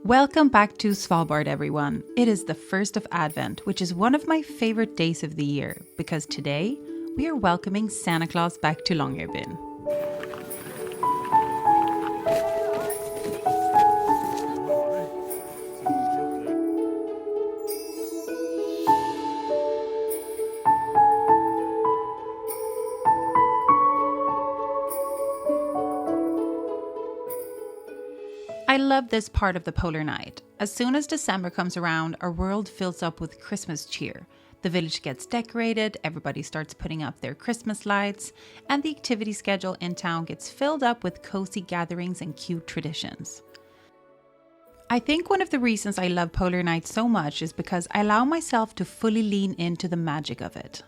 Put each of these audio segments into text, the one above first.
Welcome back to Svalbard, everyone. It is the 1st of Advent, which is one of my favorite days of the year, because today we are welcoming Santa Claus back to Longyearbyen. I love this part of the polar night. As soon as December comes around, our world fills up with Christmas cheer. The village gets decorated, everybody starts putting up their Christmas lights, and the activity schedule in town gets filled up with cozy gatherings and cute traditions. I think one of the reasons I love polar nights so much is because I allow myself to fully lean into the magic of it.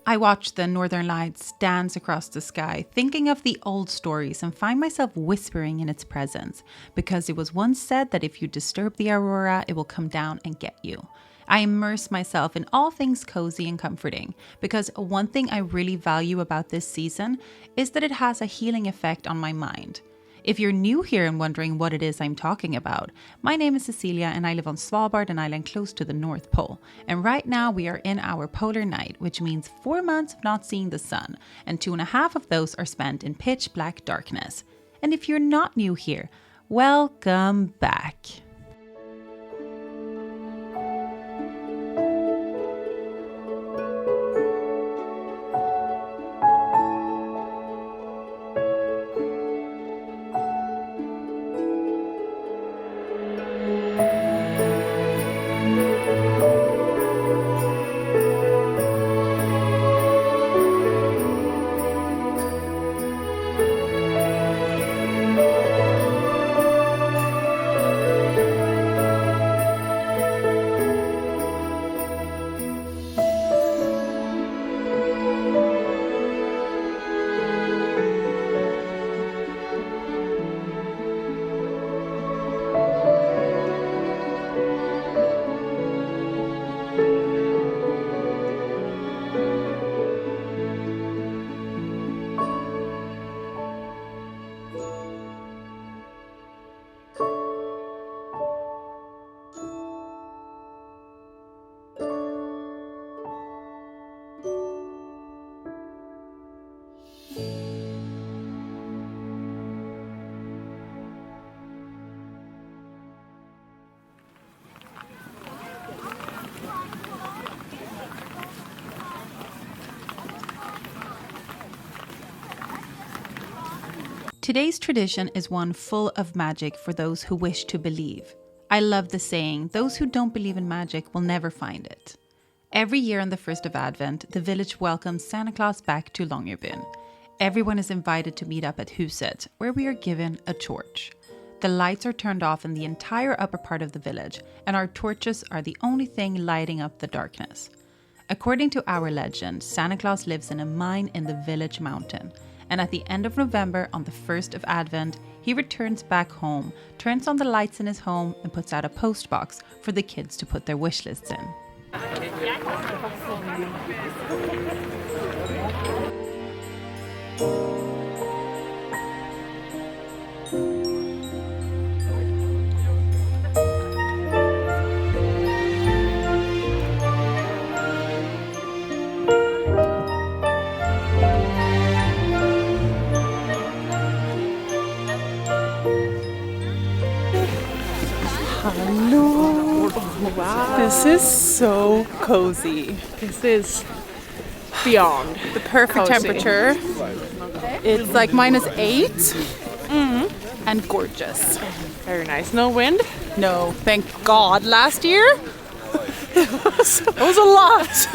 I watch the northern lights dance across the sky, thinking of the old stories, and find myself whispering in its presence, because it was once said that if you disturb the aurora, it will come down and get you. I immerse myself in all things cozy and comforting, because one thing I really value about this season is that it has a healing effect on my mind. If you're new here and wondering what it is I'm talking about, my name is Cecilia and I live on Svalbard, an island close to the North Pole. And right now we are in our polar night, which means 4 months of not seeing the sun, and 2.5 of those are spent in pitch black darkness. And if you're not new here, welcome back. Today's tradition is one full of magic for those who wish to believe. I love the saying, those who don't believe in magic will never find it. Every year on the 1st of Advent, the village welcomes Santa Claus back to Longyearbyen. Everyone is invited to meet up at Huset, where we are given a torch. The lights are turned off in the entire upper part of the village, and our torches are the only thing lighting up the darkness. According to our legend, Santa Claus lives in a mine in the village mountain. And at the end of November, on the 1st of Advent, he returns back home, turns on the lights in his home, and puts out a post box for the kids to put their wish lists in. Hello! Wow! This is so cozy. This is beyond the perfect cozy. temperature. It's like -8 and gorgeous. Very nice. No wind? No, thank God. Last year, it was a lot.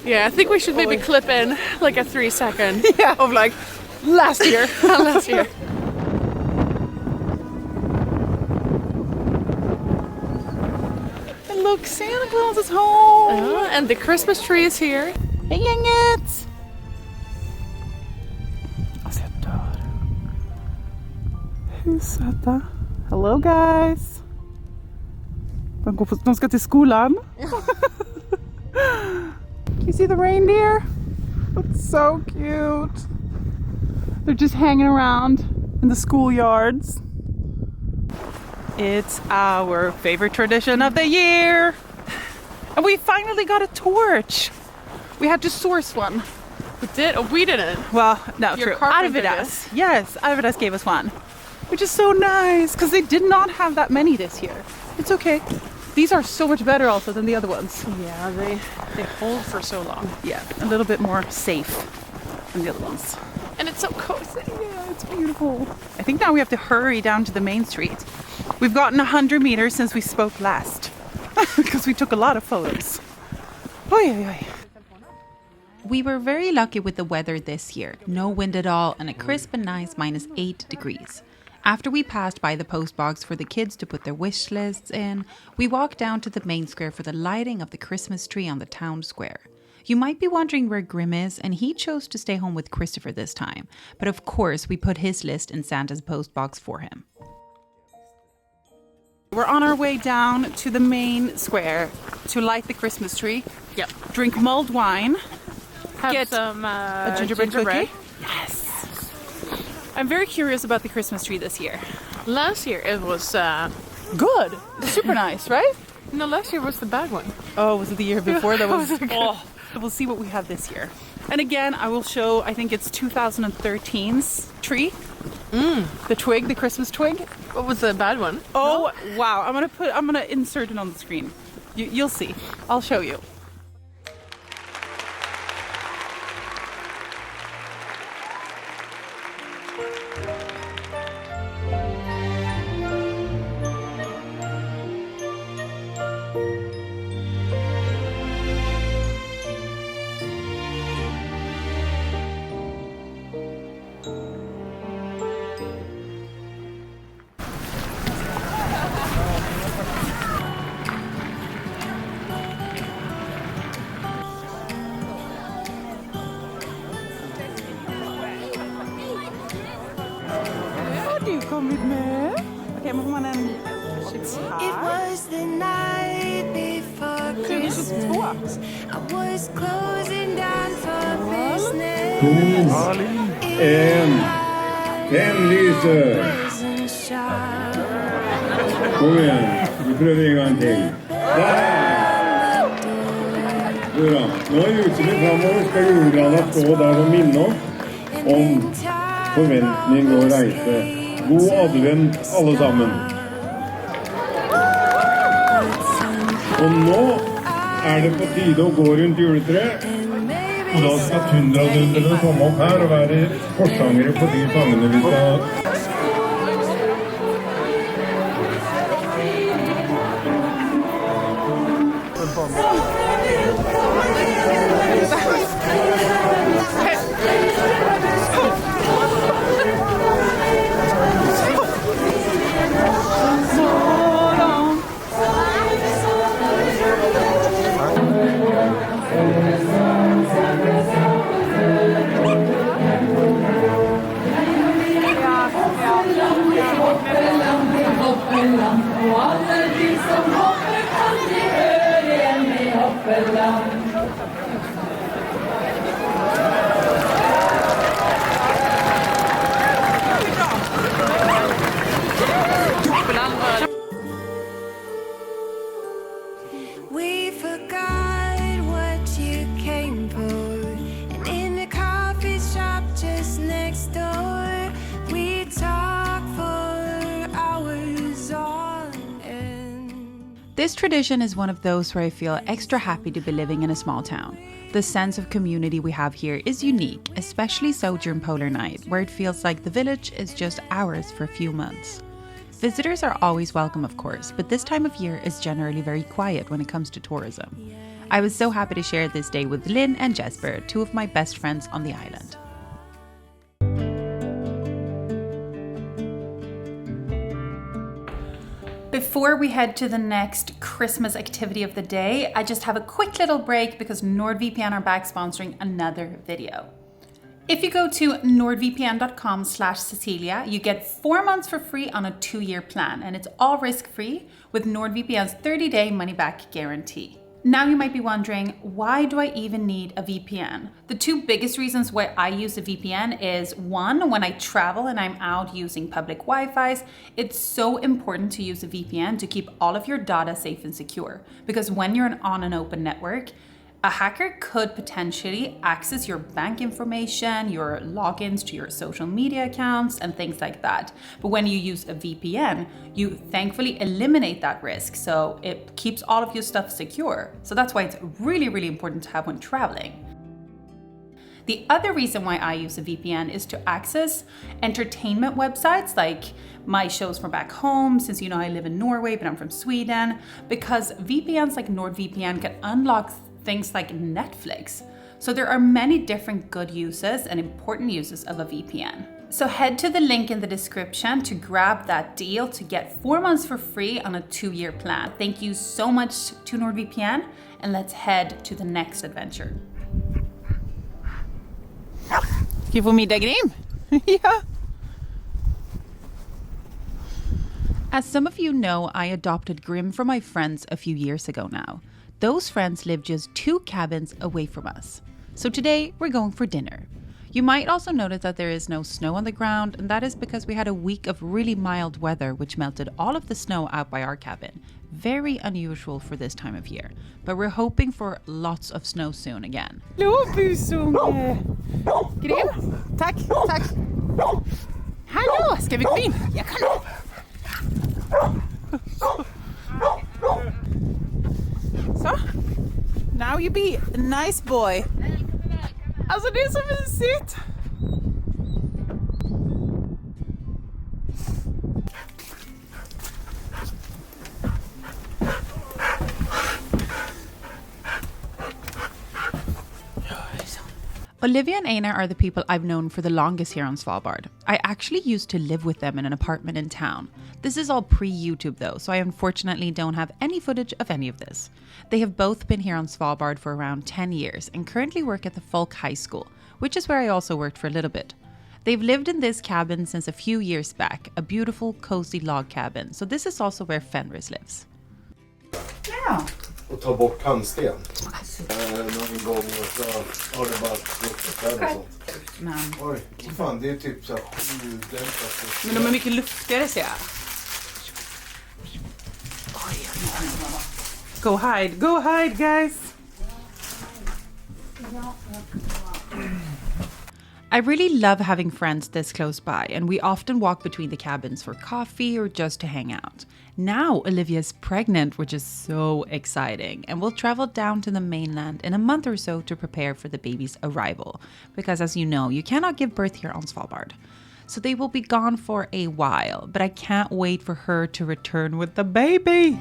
Yeah, I think we should maybe clip in like a 3-second. Yeah, of like last year. Last year. And look, Santa Claus is home. And the Christmas tree is here. Hey, gänget! Alltså jag dör. Hur söta? Hello guys! De ska till skolan. Can you see the reindeer? It's so cute. They're just hanging around in the schoolyards. It's our favorite tradition of the year. And we finally got a torch. We had to source one. We did? Oh, we didn't. Well, no, Your true. carpenter Arvidas. Yes, Arvidas gave us one. Which is so nice, because they did not have that many this year. It's okay. These are so much better also than the other ones. Yeah, they hold for so long. Yeah, a little bit more safe than the other ones. And it's so cozy. Yeah, it's beautiful. I think now we have to hurry down to the main street. We've gotten 100 meters since we spoke last. Because we took a lot of photos. Oy, oy, oy. We were very lucky with the weather this year. No wind at all and a crisp and nice -8 degrees. After we passed by the post box for the kids to put their wish lists in, we walked down to the main square for the lighting of the Christmas tree on the town square. You might be wondering where Grim is, and he chose to stay home with Christopher this time. But of course, we put his list in Santa's post box for him. We're on our way down to the main square to light the Christmas tree. Yep. Drink mulled wine. Have Get some a gingerbread cookie. Yes. I'm very curious about the Christmas tree this year. Last year it was Good. Super nice, right? no, last year was the bad one. Oh, was it the year before? That was. Oh, we'll see what we have this year. And again, I will show. I think it's 2013's tree. The twig, the Christmas twig. What was the bad one? Oh wow! I'm gonna insert it on the screen. You'll see. I'll show you. Du kommit med? Okej, men får man en chips här? It was the night before Christmas. I was closing down for business. En lyser. Wasn't sure. Kom igen, vi prövar en gång till. Där! Bra. Nå luser vi framover, skal julegranen stå der og minne om forventning og reise. God advent, alle sammen. Og nå det på tide å gå rundt juletreet. Og da skal Tundra-dundrene komme opp her og være forsangere på de sangene vi skal... We forgot what you came for, and in the coffee shop just next door, we talked for hours on end. This tradition is one of those where I feel extra happy to be living in a small town. The sense of community we have here is unique, especially so during Polar Night, where it feels like the village is just ours for a few months. Visitors are always welcome, of course, but this time of year is generally very quiet when it comes to tourism. I was so happy to share this day with Lynn and Jesper, two of my best friends on the island. Before we head to the next Christmas activity of the day, I just have a quick little break because NordVPN are back sponsoring another video. If you go to nordvpn.com/Cecilia, you get 4 months for free on a 2-year plan, and it's all risk-free with NordVPN's 30-day money-back guarantee. Now you might be wondering, why do I even need a VPN? The two biggest reasons why I use a VPN is one, when I travel and I'm out using public Wi-Fi's, it's so important to use a VPN to keep all of your data safe and secure. Because when you're on an open network, a hacker could potentially access your bank information, your logins to your social media accounts, and things like that. But when you use a VPN, you thankfully eliminate that risk, so it keeps all of your stuff secure. So that's why it's really, really important to have when traveling. The other reason why I use a VPN is to access entertainment websites like my shows from back home, since you know I live in Norway, but I'm from Sweden, because VPNs like NordVPN can unlock things like Netflix. So there are many different good uses and important uses of a VPN. So head to the link in the description to grab that deal to get 4 months for free on a 2-year plan. Thank you so much to NordVPN, and let's head to the next adventure. Ska vi få middag, Grim? Ja. As some of you know, I adopted Grim from my friends a few years ago now. Those friends live just 2 cabins away from us. So today we're going for dinner. You might also notice that there is no snow on the ground, and that is because we had a week of really mild weather which melted all of the snow out by our cabin. Very unusual for this time of year, but we're hoping for lots of snow soon again. Hallå busunge! Grim, tack, tack. Hallå, ska vi gå in? Jag kan. Så, now you be a nice boy. Alltså det är så mysigt. Olivia and Einar are the people I've known for the longest here on Svalbard. I actually used to live with them in an apartment in town. This is all pre-YouTube though, so I unfortunately don't have any footage of any of this. They have both been here on Svalbard for around 10 years and currently work at the Folk High School, which is where I also worked for a little bit. They've lived in this cabin since a few years back, a beautiful cozy log cabin, so this is also where Fenris lives. Ja. Och ta bort tandsten. Någon gång så har det bara luftfärd och sånt. Men, Oj, fan det är typ så här ljuddämpat. men de är mycket luftigare ser jag. Go hide guys! I really love having friends this close by, and we often walk between the cabins for coffee or just to hang out. Now Olivia's pregnant, which is so exciting, and we'll travel down to the mainland in a month or so to prepare for the baby's arrival, because as you know, you cannot give birth here on Svalbard. So they will be gone for a while, but I can't wait for her to return with the baby.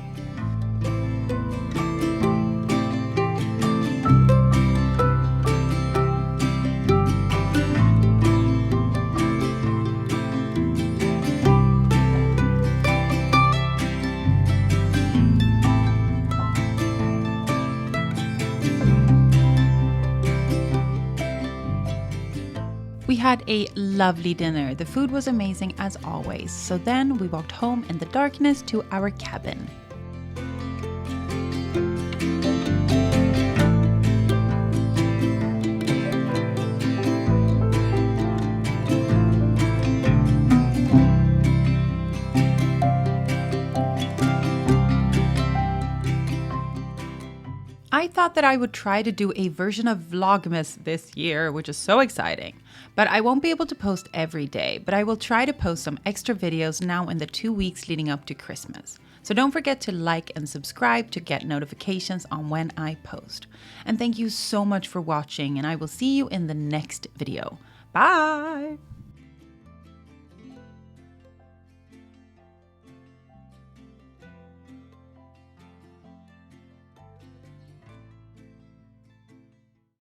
We had a lovely dinner. The food was amazing as always. So then we walked home in the darkness to our cabin. I thought that I would try to do a version of Vlogmas this year, which is so exciting. But I won't be able to post every day, but I will try to post some extra videos now in the 2 weeks leading up to Christmas. So don't forget to like and subscribe to get notifications on when I post. And thank you so much for watching, and I will see you in the next video. Bye!